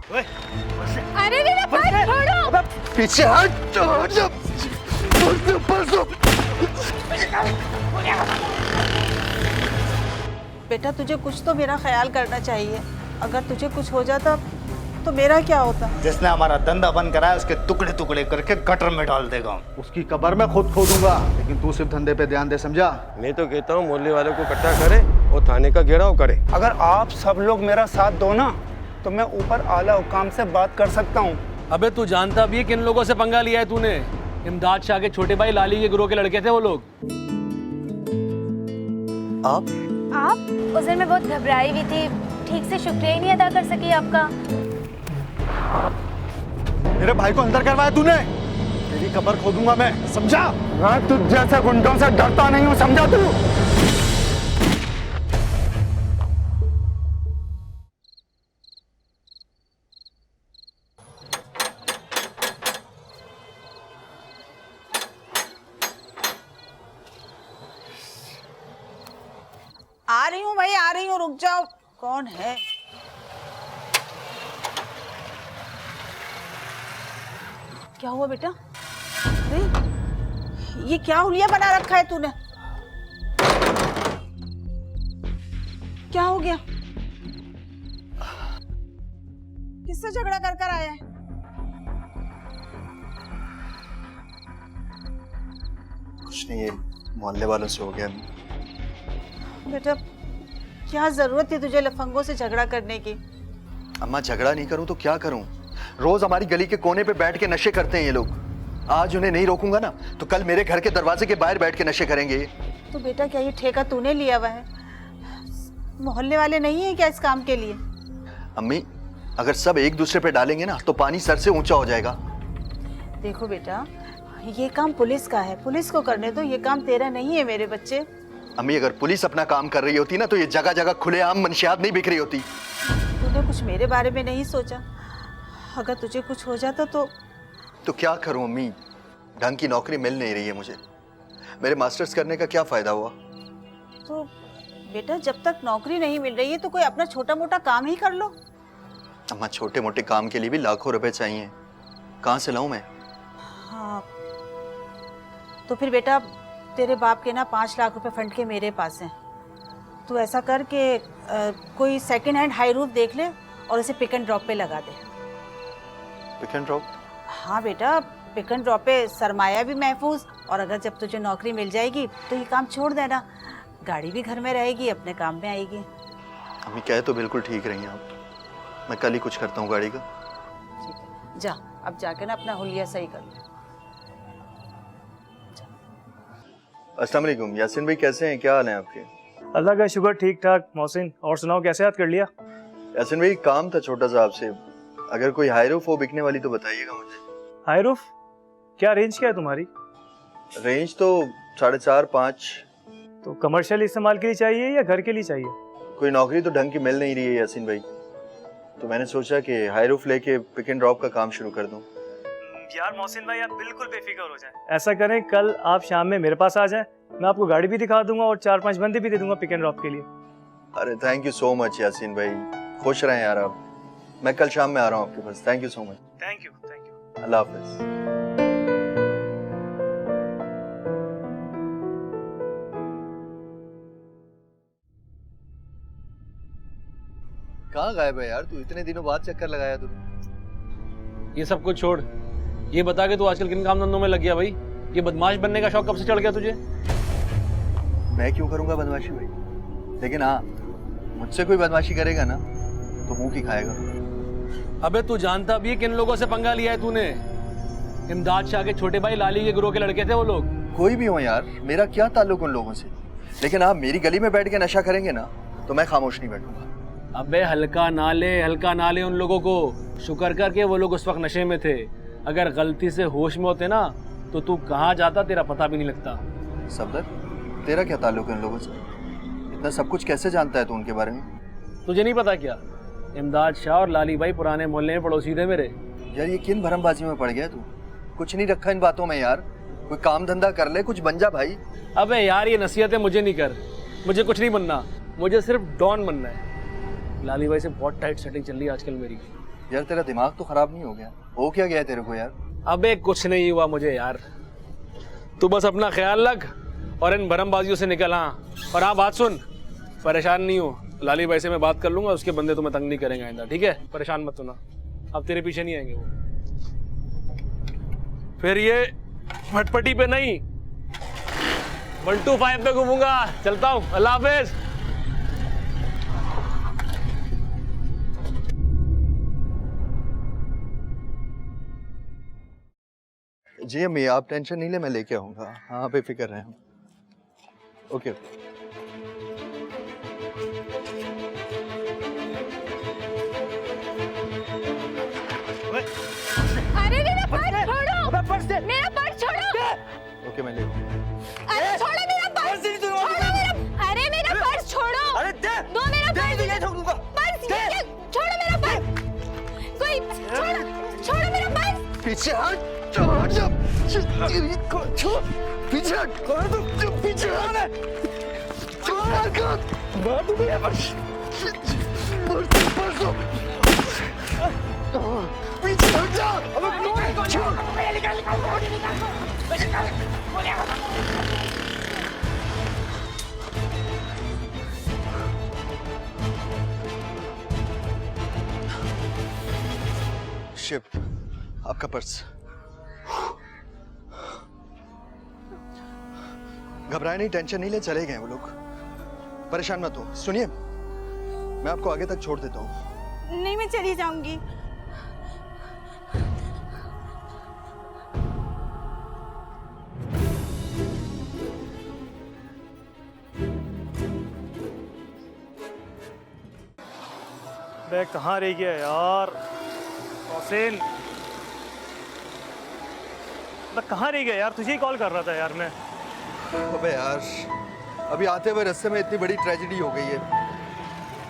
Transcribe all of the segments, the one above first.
अरे मेरा भाई छोड़ो। पीछे हट। बेटा तुझे कुछ तो मेरा ख्याल करना चाहिए। अगर तुझे कुछ हो जाता तो मेरा क्या होता? जिसने हमारा धंधा बंद कराया उसके टुकड़े टुकड़े करके गटर में डाल देगा। उसकी कब्र में खुद खोदूंगा, लेकिन तू सिर्फ धंधे पे ध्यान दे, समझा? मैं तो कहता हूँ मोहल्ले वालों को इकट्ठा करे और थाने का घेराव करे। अगर आप सब लोग मेरा साथ दो ना तो मैं ऊपर आला हुकाम से बात कर सकता हूँ। अबे तू जानता भी है किन लोगों से पंगा लिया है तूने? इमदाद शाह के छोटे भाई लाली के गिरोह के लड़के थे वो लोग। आप उस दिन मैं बहुत घबराई हुई थी, ठीक से शुक्रिया ही नहीं अदा कर सकी आपका। मेरे भाई को अंदर करवाया तूने, तेरी कब्र खोदूंगा मैं, समझा? मैं तुझ जैसे गुंडों से डरता नहीं हूँ, समझा तू? आ रही हूँ भाई, आ रही हूँ, रुक जाओ। कौन है? क्या हुआ बेटा? अरे ये क्या हुलिया बना रखा है तूने? क्या हो गया? किससे झगड़ा कर कर आया है? कुछ नहीं, ये मोहल्ले वालों से हो गया। बेटा क्या जरूरत थी तुझे लफंगों से झगड़ा करने की? अम्मा झगड़ा नहीं करूं तो क्या करूं? रोज हमारी गली के कोने पे बैठ के नशे करते हैं ये लोग। आज उन्हें नहीं रोकूंगा ना तो कल मेरे घर के दरवाजे के बाहर बैठ के नशे करेंगे। तो बेटा क्या ये ठेका तूने लिया हुआ है? मोहल्ले वाले नहीं है क्या इस काम के लिए? अम्मी अगर सब एक दूसरे पे डालेंगे ना तो पानी सर से ऊंचा हो जाएगा। देखो बेटा ये काम पुलिस का है, पुलिस को करने दो, ये काम तेरा नहीं है मेरे बच्चे। अम्मी अगर पुलिस अपना काम कर रही होती ना तो ये जगह जगह खुलेआम मंशियात नहीं बिक रही होती। तूने कुछ मेरे बारे में नहीं सोचा? अगर तुझे कुछ हो जाता तो क्या करूं अम्मी? ढंग की नौकरी मिल नहीं रही है मुझे। मेरे मास्टर्स करने का क्या फायदा हुआ? तो बेटा जब तक नौकरी नहीं मिल रही है तो कोई अपना छोटा मोटा काम ही कर लो। अम्मा छोटे मोटे काम के लिए भी लाखों रुपए चाहिए, कहाँ से लाऊं मैं? हाँ तो फिर बेटा तेरे बाप के ना 5 लाख रुपए फंड के मेरे पास हैं। तू ऐसा कर के कोई सेकंड हैंड हाई रूफ देख ले और उसे पिक एंड ड्रॉप पे लगा दे। Pick and drop? हाँ बेटा पिक एंड ड्रॉप पे सरमाया भी महफूज, और अगर जब तुझे नौकरी मिल जाएगी तो ये काम छोड़ देना, गाड़ी भी घर में रहेगी, अपने काम में आएगी। अम्मी कह तो बिल्कुल ठीक रही हैं आप। मैं कल ही कुछ करता हूँ गाड़ी का। ठीक है जा, अब जाके ना अपना हुलिया सही कर ले। अस्सलाम वालेकुम यासीन भाई, कैसे हैं? क्या हाल है आपके? अल्लाह का शुक्र ठीक ठाक। मोहसिन और सुनाओ, कैसे याद कर लिया? यासीन भाई काम था छोटा सा आपसे, अगर कोई हाई रूफ हो बिकने वाली तो बताइएगा मुझे। High roof? क्या रेंज क्या है तुम्हारी? रेंज तो 4.5-5। तो कमर्शियल इस्तेमाल के लिए चाहिए या घर के लिए चाहिए? कोई नौकरी तो ढंग की मिल नहीं रही है यासीन भाई, तो मैंने सोचा कि हाई रूफ लेके पिक एंड ड्रॉप का काम शुरू कर दूं। यार मोहसिन भाई आप बिल्कुल बेफिक्र हो जाएं। ऐसा करें कल आप शाम में मेरे पास आ जाएं, मैं आपको गाड़ी भी दिखा दूंगा और 4-5 बंदे भी दे दूंगा पिक एंड ड्रॉप के लिए। अरे thank you so much Yasin भाई, खुश रहें यार आप। मैं कल शाम में आ रहा हूँ आपके पास। Thank you so much. Thank you. अल्लाह हाफिज। कहाँ गायब है यार तू? इतने दिनों बाद चक्कर लगाया तूने। ये सब कुछ छोड़, ये बता के तू आजकल किन काम धंधों में लग गया भाई? ये बदमाश बनने का शौक कब से चढ़ गया तुझे? मैं क्यों करूंगा बदमाशी भाई, लेकिन हाँ मुझसे कोई बदमाशी करेगा ना तो मुंह की खाएगा। अबे तू जानता भी है किन लोगों से पंगा लिया है तूने? इमदाद शाह के छोटे भाई लाली के गिरोह के लड़के थे वो लोग। कोई भी हो यार, मेरा क्या ताल्लुक उन लोगों से, लेकिन आप मेरी गली में बैठ के नशा करेंगे ना तो मैं खामोश नहीं बैठूंगा। अबे हल्का ना ले उन लोगों को। शुक्र कर के वो लोग उस वक्त नशे में थे, अगर गलती से होश में होते ना तो तू कहाँ जाता तेरा पता भी नहीं लगता। सफदर तेरा क्या ताल्लुक है उन लोगों से? इतना सब कुछ कैसे जानता है तू उनके बारे में? तुझे नहीं पता क्या? इमदाद शाह और लाली भाई पुराने मोहल्ले में पड़ोसी थे मेरे। यार ये किन भरमबाजी में पड़ गया तू? कुछ नहीं रखा इन बातों में यार, कोई काम धंधा कर ले, कुछ बन जा भाई। अबे यार ये नसीहतें मुझे नहीं कर, मुझे कुछ नहीं बनना, मुझे सिर्फ डॉन बनना है। लाली भाई से बहुत टाइट सेटिंग चल रही है आजकल मेरी। यार तेरा दिमाग तो खराब नहीं हो गया? हो क्या गया है तेरे को यार? अबे कुछ नहीं हुआ मुझे यार, तू बस अपना ख्याल रख और इन भरमबाजियों से निकल। हाँ, और हाँ बात सुन, परेशान नहीं हो, लाली भाई से मैं बात कर लूंगा, उसके बंदे तुम्हें तंग नहीं करेंगे आइंदा, ठीक है? परेशान मत होना, अब तेरे पीछे नहीं आएंगे वो। फिर ये फटपटी पे नहीं, 125 पे घूमूंगा। चलता हूँ, अल्लाह हाफिज। जी अम्मी आप टेंशन नहीं ले, मैं लेके आऊंगा। हाँ बेफिक्र रहें। ओके। अरे मेरा पर्स छोड़ो, मेरा पर्स छोड़ो। ओके मैं ले आऊंगा। अरे छोड़ो मेरा पर्स, छोड़ो मेरा, अरे मेरा पर्स छोड़ो, अरे दो मेरा पर्स, छोड़ो मेरा पर्स, कोई छोड़ो मेरा पर्स। पीछे हट, हट जा, छोड़, पीछे हट, पीछे हट, छोड़ मेरा पर्स, पीछे हट जा, छोड़। शिव, आपका पर्स। घबराए नहीं, टेंशन नहीं ले, चले गए वो लोग, परेशान मत हो। सुनिए, मैं आपको आगे तक छोड़ देता हूँ। नहीं, मैं चली जाऊंगी। बैग कहाँ रह गया यार? मोहसिन, कहाँ रह गया यार? तुझे ही कॉल कर रहा था यार मैं। अबे यार, अभी आते हुए रास्ते में इतनी बड़ी ट्रेजेडी हो गई है।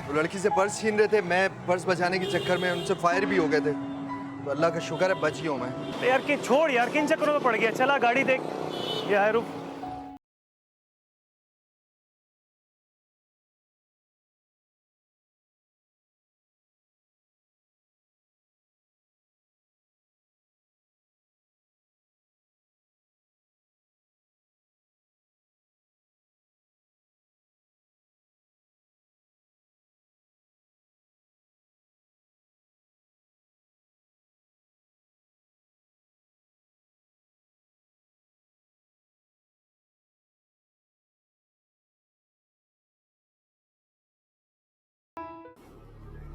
वो लड़की से पर्स छीन रहे थे, मैं पर्स बचाने के चक्कर में उनसे फायर भी हो गए थे, तो अल्लाह का शुक्र है बच ही हूँ मैं। तो यार कि छोड़ यार, किन चक्करों में पड़ गया? चला गाड़ी देख, ये है, रुक।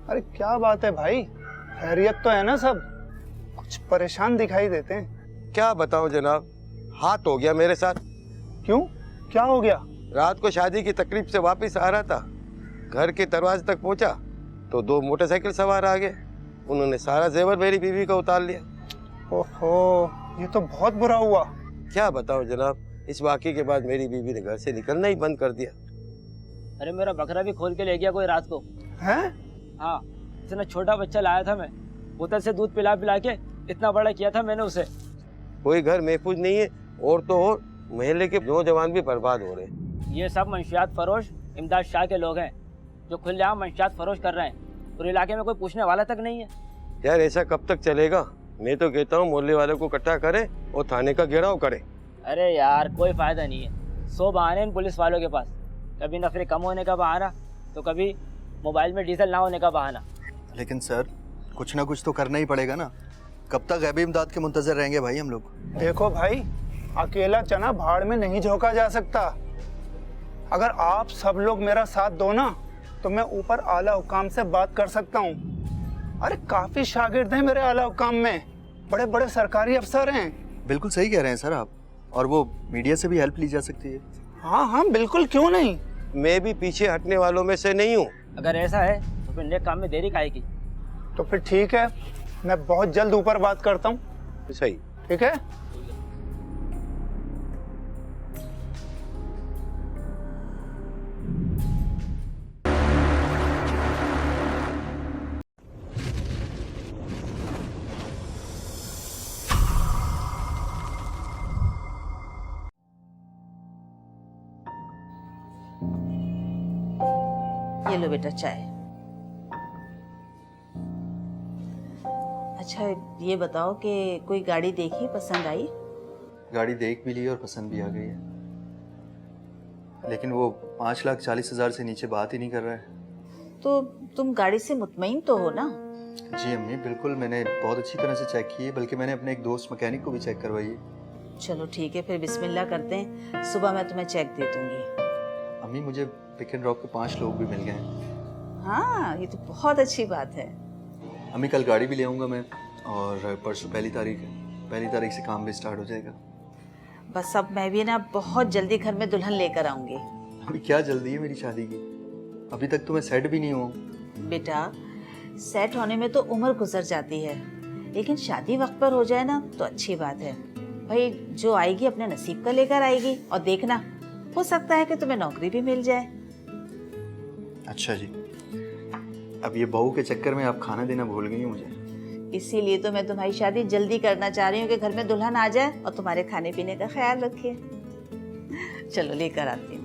अरे क्या बात है भाई, खैरियत तो है ना सब? कुछ परेशान दिखाई देते हैं। क्या बताऊं जनाब, हाथ हो गया मेरे साथ। क्यों, क्या हो गया? रात को शादी की तकरीब से वापस आ रहा था, घर के दरवाजे तक पहुंचा तो 2 मोटरसाइकिल सवार आ गए। उन्होंने सारा जेवर मेरी बीवी का उतार लिया। ओहो, ये तो बहुत बुरा हुआ। क्या बताऊं जनाब, इस वाकये के बाद मेरी बीवी ने घर से निकलना ही बंद कर दिया। अरे मेरा बकरा भी खोल के ले गया कोई रात को। हैं? हाँ, इतना छोटा बच्चा लाया था मैं, बोतल से दूध पिला पिला के इतना बड़ा किया था मैंने उसे। कोई घर महफूज नहीं है, और तो और महल्ले के नौजवान भी बर्बाद हो रहे हैं। ये सब मंशियात फरोश इमदाद शाह के लोग हैं जो खुलेआम मंशियात फरोश कर रहे हैं, पूरे इलाके में कोई पूछने वाला तक नहीं है। यार ऐसा कब तक चलेगा? मैं तो कहता हूँ मोहल्ले वालों को इकट्ठा करें और थाने का घेराव करें। अरे यार कोई फायदा नहीं है, 100 बहाने इन पुलिस वालों के पास। कभी नफरे कम होने का बहाना, तो कभी मोबाइल में डीजल ना होने का बहाना। लेकिन सर, कुछ ना कुछ तो करना ही पड़ेगा ना। कब तक गैबी इमदाद के मुंतजर रहेंगे भाई हम लोग? देखो भाई, अकेला चना भाड़ में नहीं झोंका जा सकता। अगर आप सब लोग मेरा साथ दो ना, तो मैं ऊपर आला हुकाम से बात कर सकता हूँ। अरे काफी शागिर्द हैं मेरे आला हुकाम में, बड़े बड़े सरकारी अफसर हैं। बिल्कुल सही कह रहे हैं सर आप, और वो मीडिया से भी हेल्प ली जा सकती है। हाँ हाँ बिल्कुल, क्यों नहीं। मैं भी पीछे हटने वालों में से नहीं हूँ। अगर ऐसा है तो फिर नेक काम में देरी काहे की? तो फिर ठीक है, मैं बहुत जल्द ऊपर बात करता हूँ। सही, ठीक है। ये लो बेटा चाय। अच्छा ये बताओ कि कोई गाड़ी देखी पसंद आई? गाड़ी देख भी ली और पसंद भी आ गई है, लेकिन वो 5,40,000 से नीचे बात ही नहीं कर रहा है। तो तुम गाड़ी से मुतमईन तो हो ना? जी अम्मी बिल्कुल, मैंने बहुत अच्छी तरह से चेक की है, बल्कि मैंने अपने एक दोस्त मैकेनिक को भी चेक करवाई है। चलो ठीक है, फिर बिस्मिल्लाह करते हैं, सुबह मैं तुम्हें चेक दे दूंगी। अम्मी मुझे पिक एंड ड्रॉप के 5 लोग भी मिल गए हैं। हाँ ये तो बहुत अच्छी बात है। अम्मी कल गाड़ी भी ले आऊँगा मैं, और परसों पहली तारीख से काम भी स्टार्ट हो जाएगा। बस अब मैं भी ना बहुत जल्दी घर में दुल्हन लेकर आऊंगी। अभी क्या जल्दी है मेरी शादी की, अभी तक तो मैं सेट भी नहीं हुआ। बेटा सेट होने में तो उम्र गुजर जाती है, लेकिन शादी वक्त पर हो जाए ना तो अच्छी बात है। भाई जो आएगी अपने नसीब का लेकर आएगी, और देखना हो सकता है कि तुम्हें नौकरी भी मिल जाए। अच्छा जी, अब ये बहू के चक्कर में आप खाना देना भूल गई मुझे। इसीलिए तो मैं तुम्हारी शादी जल्दी करना चाह रही हूँ कि घर में दुल्हन आ जाए और तुम्हारे खाने पीने का ख्याल रखे। चलो लेकर आती हूँ।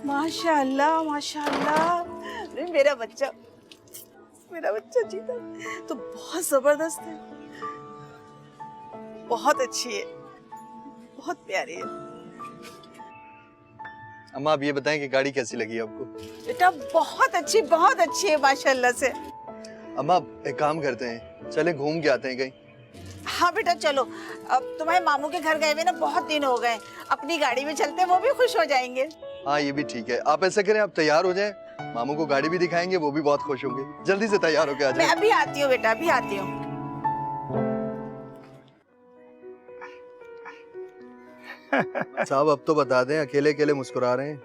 माशाअल्लाह माशाअल्लाह, अरे मेरा बच्चा जीता तो बहुत जबरदस्त है, बहुत अच्छी है, बहुत प्यारी है। अम्मा आप ये बताएं कि गाड़ी कैसी लगी आपको? बेटा बहुत अच्छी है माशाअल्लाह से। अम्मा एक काम करते हैं, चले घूम के आते हैं कहीं। हाँ बेटा चलो, अब तुम्हारे मामू के घर गए हुए ना बहुत दिन हो गए, अपनी गाड़ी में चलते वो भी खुश हो जाएंगे। हाँ ये भी ठीक है, आप ऐसा करें आप तैयार हो जाएं, मामू को गाड़ी भी दिखाएंगे, वो भी बहुत खुश होंगे। जल्दी से तैयार होके आ जाएं। मैं अभी आती हूँ बेटा, अभी आती हूँ। साहब अब तो बता दें, अकेले अकेले मुस्कुरा रहे हैं,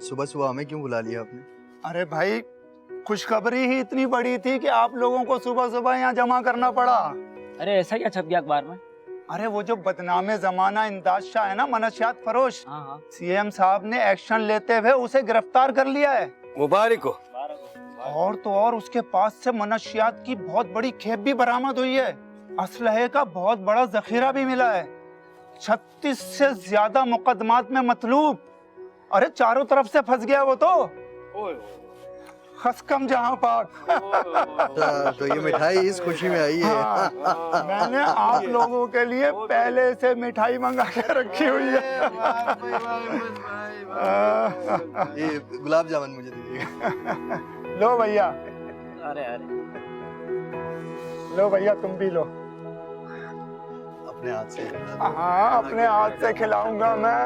सुबह सुबह हमें क्यों बुला लिया आपने? अरे भाई खुशखबरी ही इतनी बड़ी थी कि आप लोगों को सुबह सुबह यहाँ जमा करना पड़ा। अरे ऐसा क्या छप गया अखबार में? अरे वो जो बदनामे जमाना इमदाद शाह है ना, मनशियात फरोश, हाँ। सीएम साहब ने एक्शन लेते हुए उसे गिरफ्तार कर लिया है। मुबारक हो। और तो और उसके पास से मनशियात की बहुत बड़ी खेप भी बरामद हुई है, असलहे का बहुत बड़ा जखीरा भी मिला है, 36 से ज्यादा मुकदमात में मतलूब। अरे चारों तरफ से फंस गया वो तो, खसकम जहां पाक। तो ये मिठाई इस खुशी में आई है। हाँ, मैंने आप लोगों के लिए पहले से मिठाई मंगा के रखी हुई है। ये गुलाब जामुन मुझे दीजिएगा। लो भैया। अरे लो भैया तुम भी लो। अपने हाथ से? हाँ अपने हाथ से खिलाऊंगा मैं।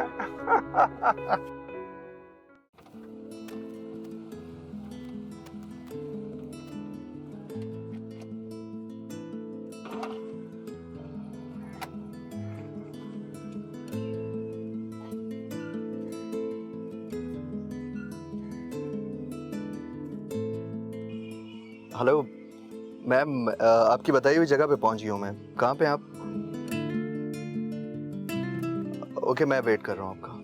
हेलो मैम, आपकी बताई हुई जगह पे पहुंच गया हूँ मैं। कहाँ पे आप? ओके मैं वेट कर रहा हूँ आपका।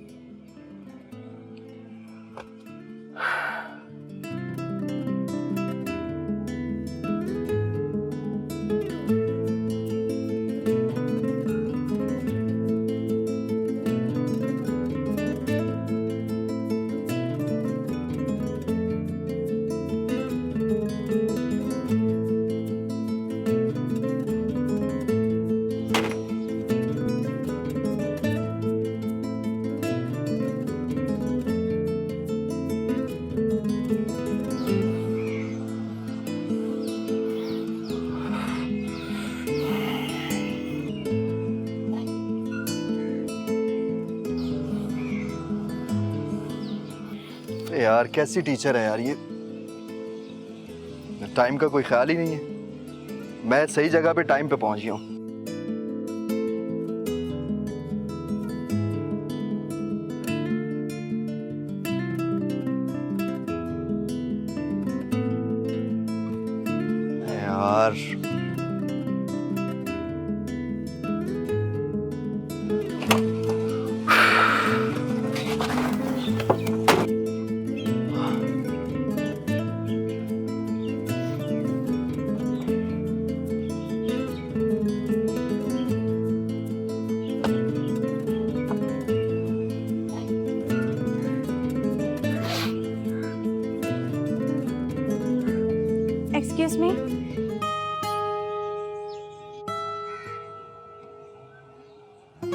यार कैसी टीचर है यार ये, टाइम का कोई ख्याल ही नहीं है। मैं सही जगह पे टाइम पे पहुंच गया हूँ।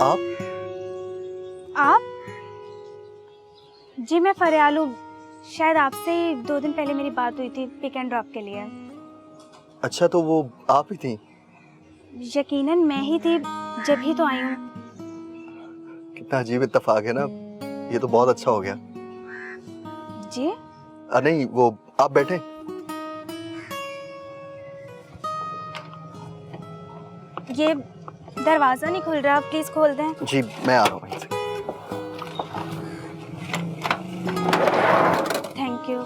आप? जी मैं फरियाल हूँ। शायद आपसे ही 2 दिन पहले मेरी बात हुई थी पिक एंड ड्रॉप के लिए। अच्छा, तो वो आप ही थी? यकीनन मैं ही थी, जब ही तो आई हूँ। कितना अजीब इत्तेफाक है ना, ये तो बहुत अच्छा हो गया। जी? नहीं, वो आप बैठे। ये दरवाजा नहीं खुल रहा, प्लीज खोल दें। जी मैं आ रहा हूँ। Thank you.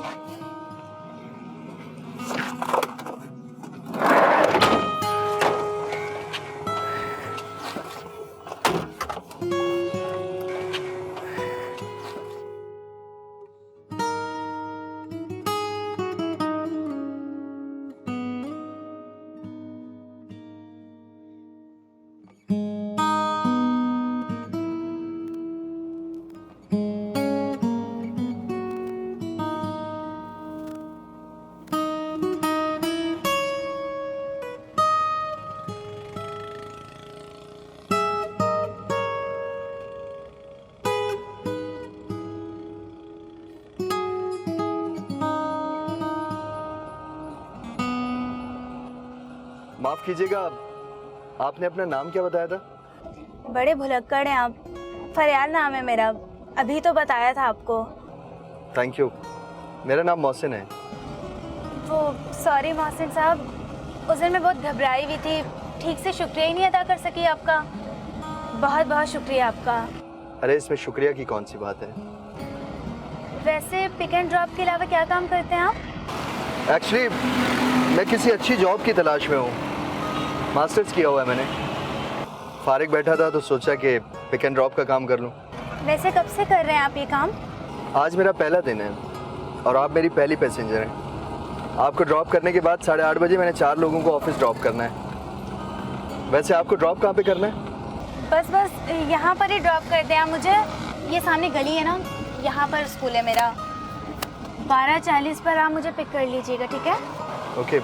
माफ कीजिएगा, आपने अपना नाम क्या बताया था? बड़े भुलक्कड़ हैं आप। फरियाल नाम है मेरा, अभी तो बताया था आपको। Thank you. मेरा नाम मोहसिन है। वो सॉरी मोहसिन साहब, उस दिन मैं बहुत घबराई हुई थी, ठीक से शुक्रिया ही नहीं अदा कर सकी आपका। बहुत बहुत शुक्रिया आपका। अरे इसमें शुक्रिया की कौन सी बात है? वैसे पिक एंड ड्रॉप के अलावा क्या काम करते हैं आप? एक्चुअली मैं किसी अच्छी जॉब की तलाश में हूँ। मास्टर्स किया हुआ है मैंने। फारिग बैठा था तो सोचा कि पिक एंड ड्रॉप का काम कर लूँ। वैसे कब से कर रहे हैं आप ये काम? आज मेरा पहला दिन है और आप मेरी पहली पैसेंजर हैं। आपको ड्रॉप करने के बाद 8:30 बजे मैंने 4 लोगों को ऑफिस ड्रॉप करना है। वैसे आपको ड्रॉप कहाँ पे करना है? बस यहाँ पर ही ड्रॉप कर दें आप मुझे। ये सामने गली है ना, यहाँ पर स्कूल है मेरा। 12:40 पर आप मुझे पिक कर लीजिएगा, ठीक है? ओके।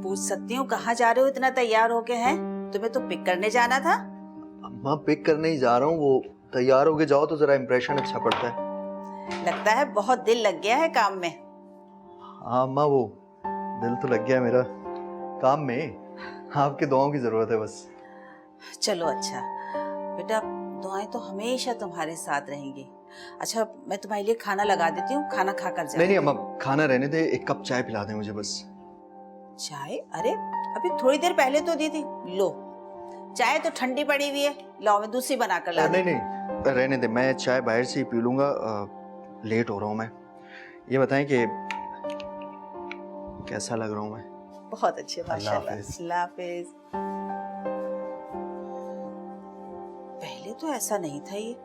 पूछ सकती हूँ कहाँ जा रहे हो इतना तैयार होके? हैं तुम्हें तो पिक करने जाना था। अम्मा पिक करने ही जा रहा हूँ। वो तैयार होके जाओ तो जरा इम्प्रेशन अच्छा पड़ता है। लगता है बहुत दिल लग गया है काम में। हाँ अम्मा, वो दिल तो लग गया है मेरा काम में। आपके दुआओं की जरूरत है बस। चलो अच्छा बेटा, दुआएं तो हमेशा तुम्हारे साथ रहेंगी। अच्छा मैं तुम्हारे लिए खाना लगा देती हूँ, खाना खा कर नहीं अम्मा, खाना रहने दे, 1 कप चाय पिला दे मुझे बस। चाय? अरे अभी थोड़ी देर पहले तो दी थी। लो चाय तो ठंडी पड़ी हुई है, लाओ मैं दूसरी बना कर ला। नहीं रहने दे, मैं चाय बाहर से ही पी लूंगा। लेट हो रहा हूँ मैं। ये बताएं कि कैसा लग रहा हूँ मैं? बहुत अच्छे, माशाल्लाह। हाफिज। अल्लाह हाफिज। पहले तो ऐसा नहीं था ये।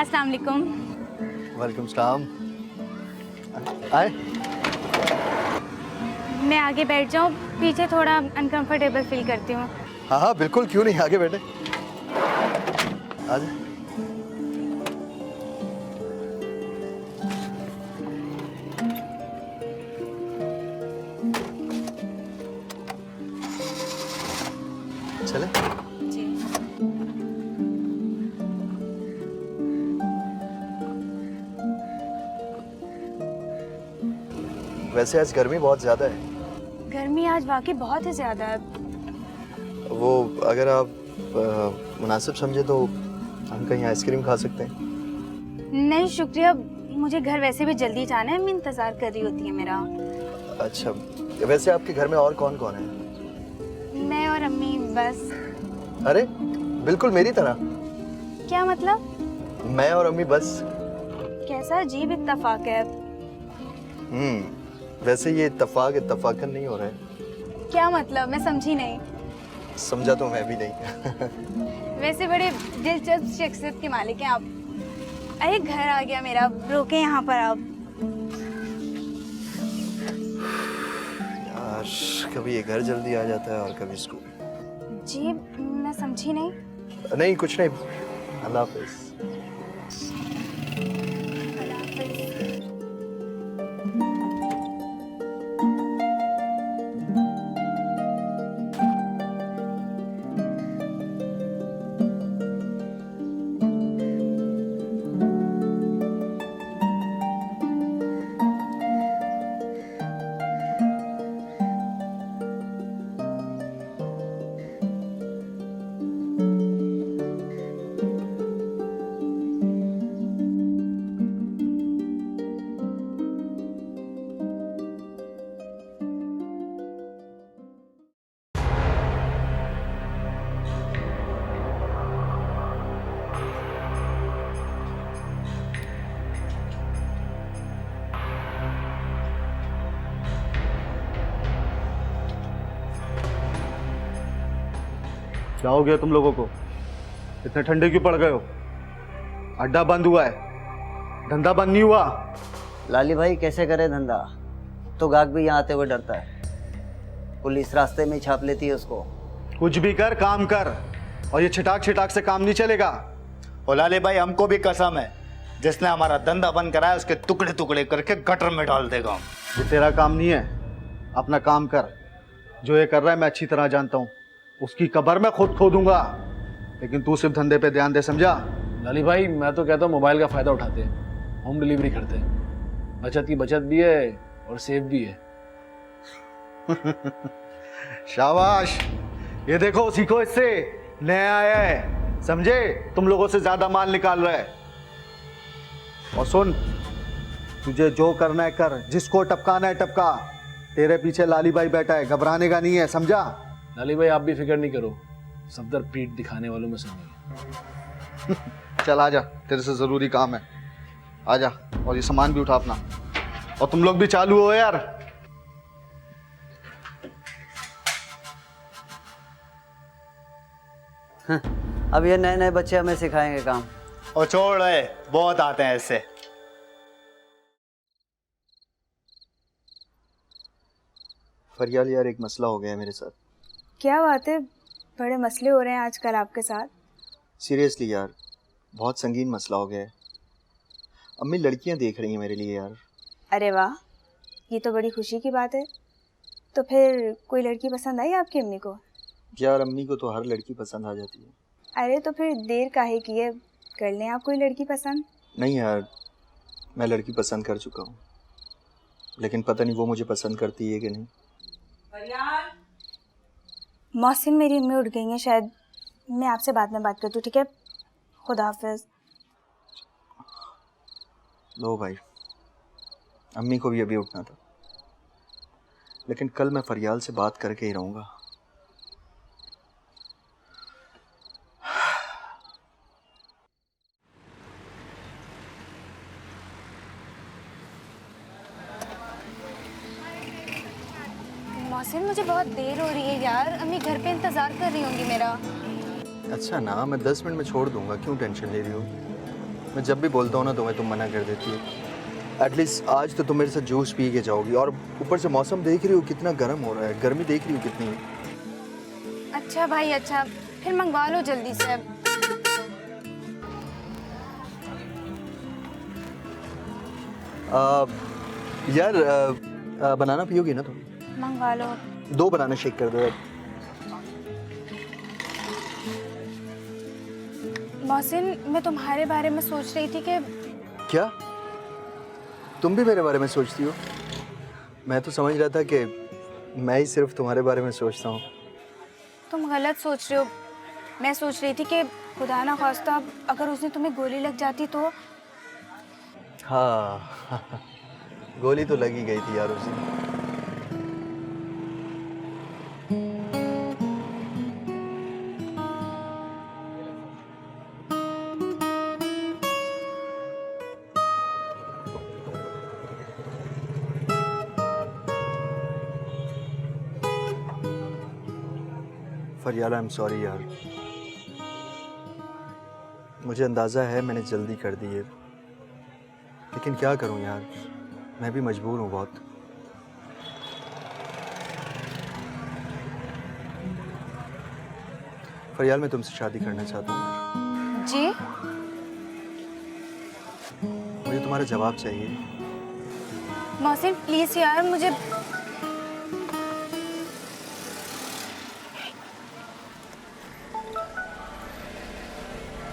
अस्सलाम वालेकुम। वालेकुम सलाम। आए? मैं आगे बैठ जाऊँ? पीछे थोड़ा अनकंफर्टेबल फील करती हूँ। हाँ बिल्कुल, क्यों नहीं, आगे बैठे। आजा। चले? जी वैसे आज गर्मी बहुत ज़्यादा है। गर्मी आज वाकई बहुत ही ज्यादा है। वो अगर आप मुनासिब समझे तो हम कहीं आइसक्रीम खा सकते हैं। नहीं शुक्रिया, मुझे घर वैसे भी जल्दी जाना है, अम्मी इंतजार कर रही होती है मेरा। अच्छा, वैसे आपके घर में और कौन कौन है? मैं और अम्मी बस। अरे बिल्कुल मेरी तरह। क्या मतलब? मैं और अम्मी बस। कैसा अजीब इत्तेफाक है। वैसे ये इत्तफाकन नहीं हो रहा है। क्या मतलब? मैं समझी नहीं। समझा तो मैं भी नहीं। वैसे बड़े दिलचस्प शख्सियत के मालिक हैं आप। अरे घर आ गया मेरा, रोके यहाँ पर आप। यार कभी ये घर जल्दी आ जाता है और कभी स्कूल। जी मैं समझी नहीं। नहीं कुछ नहीं, अल्लाह हाफिज़। क्या हो गया तुम लोगों को? इतने ठंडे क्यों पड़ गए हो? अड्डा बंद हुआ है, धंधा बंद नहीं हुआ। लाली भाई कैसे करे धंधा? तो गाहक भी यहाँ आते हुए डरता है, पुलिस रास्ते में ही छाप लेती है उसको। कुछ भी कर, काम कर, और ये छिटाक से काम नहीं चलेगा। और लाले भाई हमको भी कसम है, जिसने हमारा धंधा बंद कराया उसके टुकड़े टुकड़े करके गटर में डाल देगा। ये तेरा काम नहीं है, अपना काम कर। जो ये कर रहा है मैं अच्छी तरह जानता हूँ, उसकी कब्र में खुद खोदूंगा। लेकिन तू सिर्फ धंधे पे ध्यान दे, समझा? लाली भाई मैं तो कहता हूँ मोबाइल का फायदा उठाते हैं, होम डिलीवरी करते हैं। बचत की बचत भी है और सेफ भी है। शाबाश, ये देखो सीखो इससे, नया आया है, समझे? तुम लोगों से ज्यादा माल निकाल रहा है। और सुन, तुझे जो करना है कर, जिसको टपकाना है टपका। तेरे पीछे लाली भाई बैठा है, घबराने का नहीं है, समझा? लाली भाई आप भी फिक्र नहीं करो, सफदर पीठ दिखाने वालों में से नहीं। चल आजा, तेरे से जरूरी काम है, आजा। और ये सामान भी उठा अपना, और तुम लोग भी चालू हो यार। अब ये नए नए बच्चे हमें सिखाएंगे काम। और छोड़ रहे, बहुत आते हैं ऐसे। फरियाल यार एक मसला हो गया है मेरे साथ। क्या बात है, बड़े मसले हो रहे हैं आजकल आपके साथ। सीरियसली यार बहुत संगीन मसला हो गया है। अम्मी लड़कियां देख रही हैं मेरे लिए यार। अरे वाह, ये तो बड़ी खुशी की बात है। तो फिर कोई लड़की पसंद आई आपकी अम्मी को? यार अम्मी को तो हर लड़की पसंद आ जाती है। अरे तो फिर देर काहे की है, कर लें आप कोई लड़की पसंद। नहीं यार, मैं लड़की पसंद कर चुका हूँ, लेकिन पता नहीं वो मुझे पसंद करती है कि नहीं। मौसिन मेरी अम्मी उठ गई हैं शायद, मैं आपसे बाद में बात करती हूँ, ठीक है? खुदा हाफिज़। लो भाई, अम्मी को भी अभी उठना था, लेकिन कल मैं फरियाल से बात करके ही रहूँगा। मौसिन मुझे बहुत देर हो रही है यार, अम्मी घर पे इंतज़ार कर रही होंगी मेरा। अच्छा ना, मैं 10 मिनट में छोड़ दूंगा, क्यों टेंशन ले रही हो? मैं जब भी बोलता हूँ ना तुम्हें, तुम मना कर देती हो। एटलीस्ट आज तो तुम मेरे साथ जूस पी के जाओगी। और ऊपर से मौसम देख रही हो कितना गर्म हो रहा है, गर्मी देख रही हो कितनी। अच्छा भाई अच्छा, फिर मंगवा लो जल्दी से। यार बनाना पियोगी ना तुम? मंगवा लो। 2 बनाना शेक कर दो। मौसिन मैं तुम्हारे बारे में सोच रही थी कि क्या तुम भी मेरे बारे में सोचती हो? मैं तो समझ रहा था कि मैं ही सिर्फ तुम्हारे बारे में सोचता हूँ। तुम गलत सोच रहे हो। मैं सोच रही थी कि खुदा ना खास्ता अगर उसने तुम्हें गोली लग जाती तो। हाँ गोली तो लगी गई थी यार उस दिन। फरियाला, आई एम सॉरी यार। मुझे अंदाज़ा है मैंने जल्दी कर दी है, लेकिन क्या करूं यार, मैं भी मजबूर हूं बहुत। फरियाल, मैं तुमसे शादी करना चाहता हूँ। जी? मुझे तुम्हारा जवाब चाहिए। मोहसिन प्लीज यार, मुझे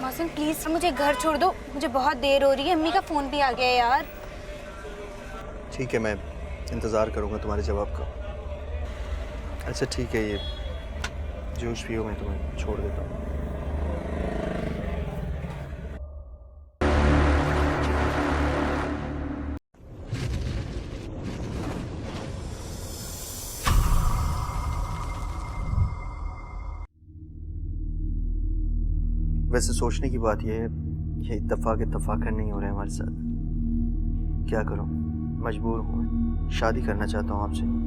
मोहसिन प्लीज मुझे घर छोड़ दो, मुझे बहुत देर हो रही है। अम्मी का फोन भी आ गया है यार। ठीक है, मैं इंतज़ार करूंगा तुम्हारे जवाब का। अच्छा ठीक है, ये जूस पियो, मैं तुम्हें छोड़ देता हूँ। वैसे सोचने की बात यह है, ये इत्तेफाक नहीं हो रहे हमारे साथ। क्या करूं, मजबूर हूं। शादी करना चाहता हूं आपसे।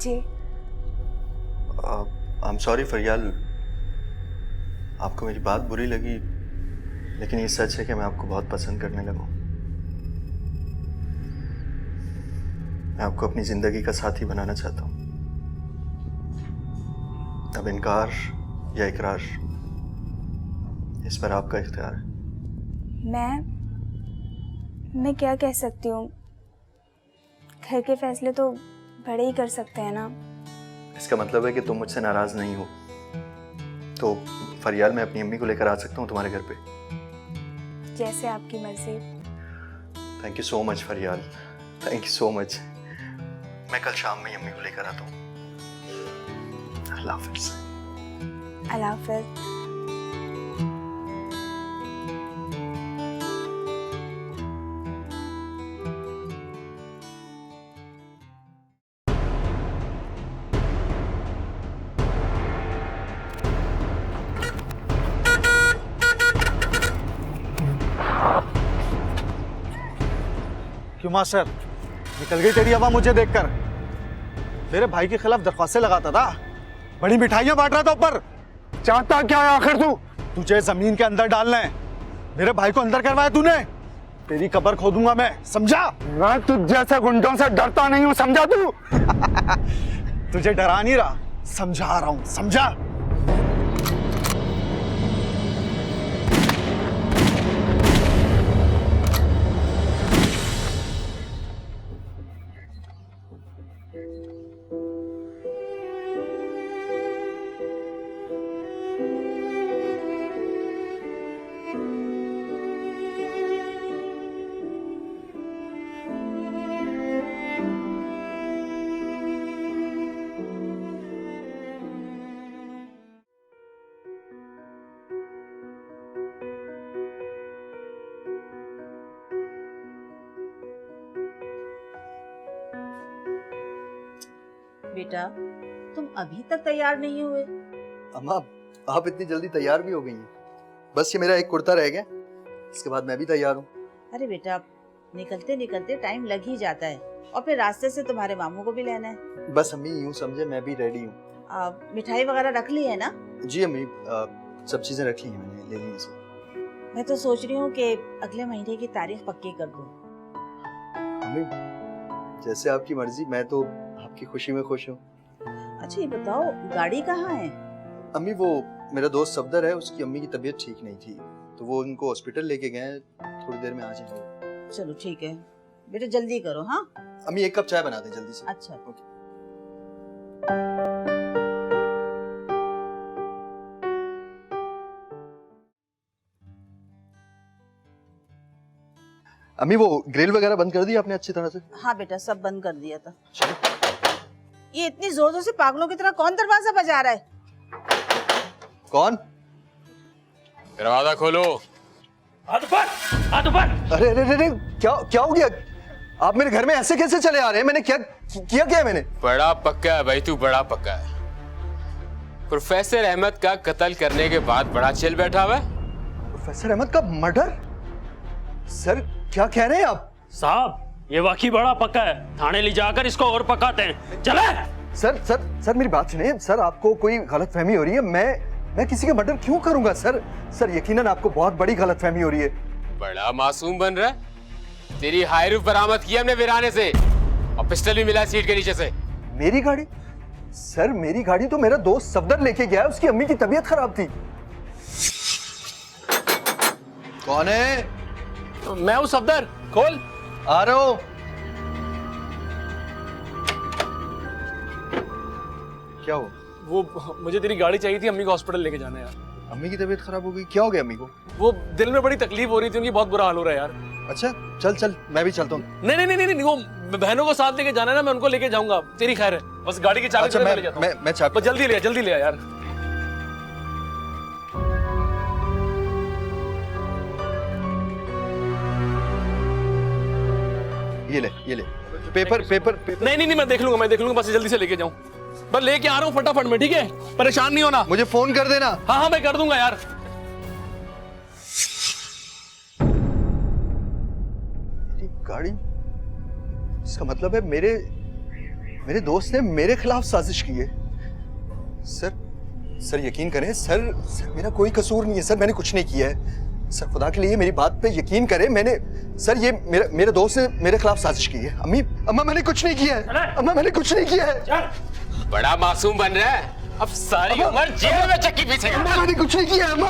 जी आई एम सॉरी फरियाल, आपको मेरी बात बुरी लगी, लेकिन ये सच है कि मैं आपको बहुत पसंद करने लगा। मैं आपको अपनी जिंदगी का साथी बनाना चाहता हूँ। अब इनकार या इकरार, इस पर आपका इख्तियार है। मैं क्या कह सकती हूँ? घर के फैसले तो बड़े ही कर सकते हैं ना। इसका मतलब है कि तुम मुझसे नाराज नहीं हो। तो फरियाल, मैं अपनी अम्मी को लेकर आ सकता हूँ तुम्हारे घर पे? जैसे आपकी मर्जी। Thank you so much Fariyal, thank you so much. मैं कल शाम में अम्मी को लेकर आता हूँ। अल्लाह हाफ़िज़। अल्लाह हाफ़िज़। क्यों मास्टर, निकल गई तेरी हवा मुझे देखकर? मेरे भाई के खिलाफ दरख्वास्तें लगाता था, बड़ी मिठाइयां बांट रहा था ऊपर। चाहता क्या है आखिर तू? तुझे जमीन के अंदर डालना है। मेरे भाई को अंदर करवाया तूने, तेरी कब्र खोदूंगा मैं, समझा? मैं तुझ जैसे गुंडों से डरता नहीं हूँ, समझा तू? तुझे डरा नहीं रहा, समझा रहा हूँ, समझा? बेटा, तुम अभी तक तैयार नहीं हुए? अम्मा, आप इतनी जल्दी तैयार भी हो गई हैं? बस ये मेरा एक कुर्ता रह गया, इसके बाद मैं भी तैयार हूँ। अरे बेटा, निकलते निकलते टाइम लग ही जाता है, और फिर रास्ते से तुम्हारे मामू को भी लेना है। बस अम्मी यूँ समझे मैं भी रेडी हूँ। मिठाई वगैरह रख ली है ना? जी अम्मी, सब चीज़ें रख ली हैं मैंने, ले ली हैं सब। मैं तो सोच रही हूँ कि अगले महीने की तारीख पक्की कर दूँ। अम्मी जैसे आपकी मर्जी, मैं तो आपकी खुशी में खुश हूँ। अच्छा ये बताओ गाड़ी कहाँ है? अम्मी वो मेरा दोस्त सफदर है, उसकी अम्मी की तबीयत ठीक नहीं थी तो वो उनको हॉस्पिटल लेके गए हैं, थोड़ी देर में आ जाएंगे। चलो ठीक है बेटा, जल्दी करो। हाँ अम्मी 1 कप चाय बना दें जल्दी से। अच्छा। ओके। अम्मी वो ग्रिल वगैरह बंद कर दी आपने अच्छी तरह से? हाँ बेटा सब बंद कर दिया था। ये इतनी जोर जोर से पागलों की तरह कौन दरवाजा बजा रहा है? कौन? दरवाजा खोलो। अरे अरे अरे क्या हो गया? आप मेरे घर में ऐसे कैसे चले आ रहे हैं? मैंने क्या है मैंने? बड़ा पक्का है भाई तू, बड़ा पक्का है। प्रोफेसर अहमद का कत्ल करने के बाद बड़ा चिल बैठा हुआ है। प्रोफेसर अहमद का मर्डर? सर क्या कह रहे हैं आप? साहब ये वाकई बड़ा पक्का है, थाने ले जाकर इसको और पकाते हैं। चले। सर मेरी बात सुनिए। सर आपको कोई गलतफहमी हो रही है। मैं किसी का मर्डर क्यों करूंगा सर? सर यकीनन आपको बहुत बड़ी गलतफहमी हो रही है। बड़ा मासूम बन रहा है। तेरी हायरूफ बरामद की हमने वीराने से और पिस्टल भी मिला सीट के नीचे से। मेरी गाड़ी? सर मेरी गाड़ी तो मेरा दोस्त सफदर लेके गया है, उसकी अम्मी की तबीयत खराब थी। कौन है? मैं हूँ सफदर, खोल। आ रहा हूँ। क्या हो? वो मुझे तेरी गाड़ी चाहिए थी, अम्मी को हॉस्पिटल लेके जाना है यार। अम्मी की तबीयत खराब हो गई? क्या हो गया अम्मी को? वो दिल में बड़ी तकलीफ हो रही थी, उनकी बहुत बुरा हाल हो रहा है यार। अच्छा चल मैं भी चलता हूँ। नहीं वो बहनों को साथ लेके जाना है ना, मैं उनको लेके जाऊंगा। तेरी खैर है, बस गाड़ी की चाबी अच्छा, ले जाता हूँ। मैं चाबी। जल्दी ले यार। ये ले पेपर। नहीं मैं देख लूंगा बस जल्दी से लेके जाऊं। बस लेके आ रहा हूँ फटाफट में, ठीक है? परेशान नहीं होना। मुझे फोन कर देना। हाँ मैं कर दूंगा यार। मेरी गाड़ी? इसका मतलब है मेरे दोस्त ने मेरे खिलाफ साजिश की है। सर यकीन करें सर मेरा कोई कसूर नहीं है सर, मैंने कुछ नहीं किया है सर। खुदा के लिए मेरी बात पे यकीन करें। ये मेरे दोस्त ने मेरे खिलाफ साजिश की है। अम्मा मैंने कुछ नहीं किया है। अम्मा मैंने कुछ नहीं किया है। बड़ा मासूम बन रहा है, अब सारी उम्र जेल में चक्की पीछे। मैंने कुछ नहीं किया है अम्मा।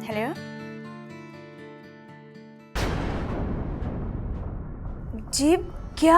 हेलो जी, क्या?